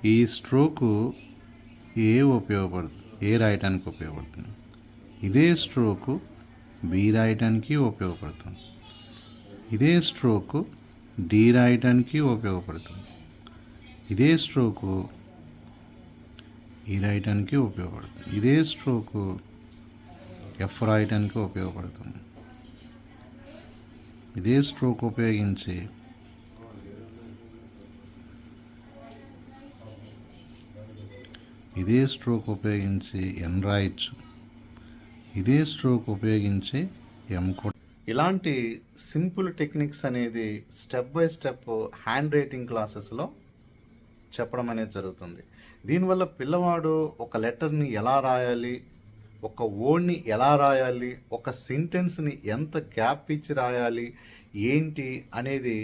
ఈ స్ట్రోకు ఏ రాయటానికి ఉపయోగపడుతుంది. ఇదే స్ట్రోకు బి రాయటానికి ఉపయోగపడుతుంది. ఇదే స్ట్రోకు డి రాయటానికి ఉపయోగపడుతుంది. ఇదే స్ట్రోకు ఈ రాయటానికి ఉపయోగపడుతుంది. ఇదే స్ట్రోకు ఎఫ్ రాయటానికి ఉపయోగపడుతుంది. ఇదే స్ట్రోక్ ఉపయోగించి ఎన్ రాయొచ్చు. ఇదే స్ట్రోక్ ఉపయోగించి ఎం కూడా. ఇలాంటి సింపుల్ టెక్నిక్స్ అనేది step by step hand writing క్లాసెస్లో చెప్పడం అనేది జరుగుతుంది. దీనివల్ల పిల్లవాడు ఒక లెటర్ని ఎలా రాయాలి, ఒక వర్డ్ని ఎలా రాయాలి, ఒక సెంటెన్స్ని ఎంత గ్యాప్ ఇచ్చి రాయాలి ఏంటి అనేది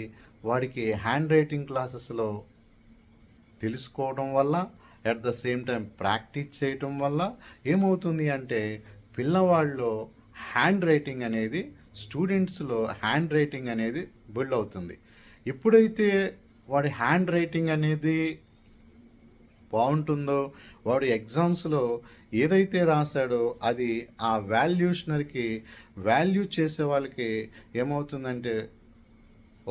వాడికి హ్యాండ్ రైటింగ్ క్లాసెస్లో తెలుసుకోవడం వల్ల, at the same time practice చేయటం వల్ల ఏమవుతుంది అంటే పిల్లవాళ్ళలో హ్యాండ్ రైటింగ్ అనేది, స్టూడెంట్స్లో హ్యాండ్ రైటింగ్ అనేది బిల్డ్ అవుతుంది. ఎప్పుడైతే వాడి హ్యాండ్ రైటింగ్ అనేది బాగుంటుందో, వాడు ఎగ్జామ్స్లో ఏదైతే రాశాడో అది ఆ వాల్యూ చేసే వాళ్ళకి ఏమవుతుందంటే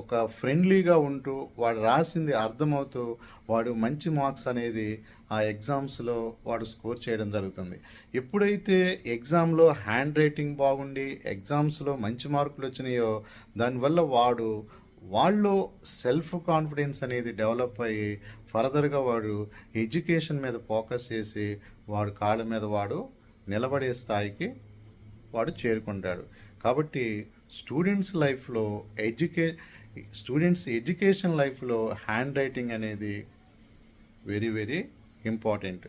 ఒక ఫ్రెండ్లీగా ఉంటూ వాడు రాసింది అర్థమవుతూ వాడు మంచి మార్క్స్ అనేది ఆ ఎగ్జామ్స్లో వాడు స్కోర్ చేయడం జరుగుతుంది. ఎప్పుడైతే ఎగ్జామ్లో హ్యాండ్ రైటింగ్ బాగుండి ఎగ్జామ్స్లో మంచి మార్కులు వచ్చినాయో దానివల్ల వాళ్ళు సెల్ఫ్ కాన్ఫిడెన్స్ అనేది డెవలప్ అయ్యి ఫర్దర్గా వాడు ఎడ్యుకేషన్ మీద ఫోకస్ చేసి వాడు కాళ్ళ మీద వాడు నిలబడే స్థాయికి వాడు చేరుకుంటాడు. కాబట్టి స్టూడెంట్స్ ఎడ్యుకేషన్ లైఫ్లో హ్యాండ్ రైటింగ్ అనేది వెరీ వెరీ ఇంపార్టెంట్.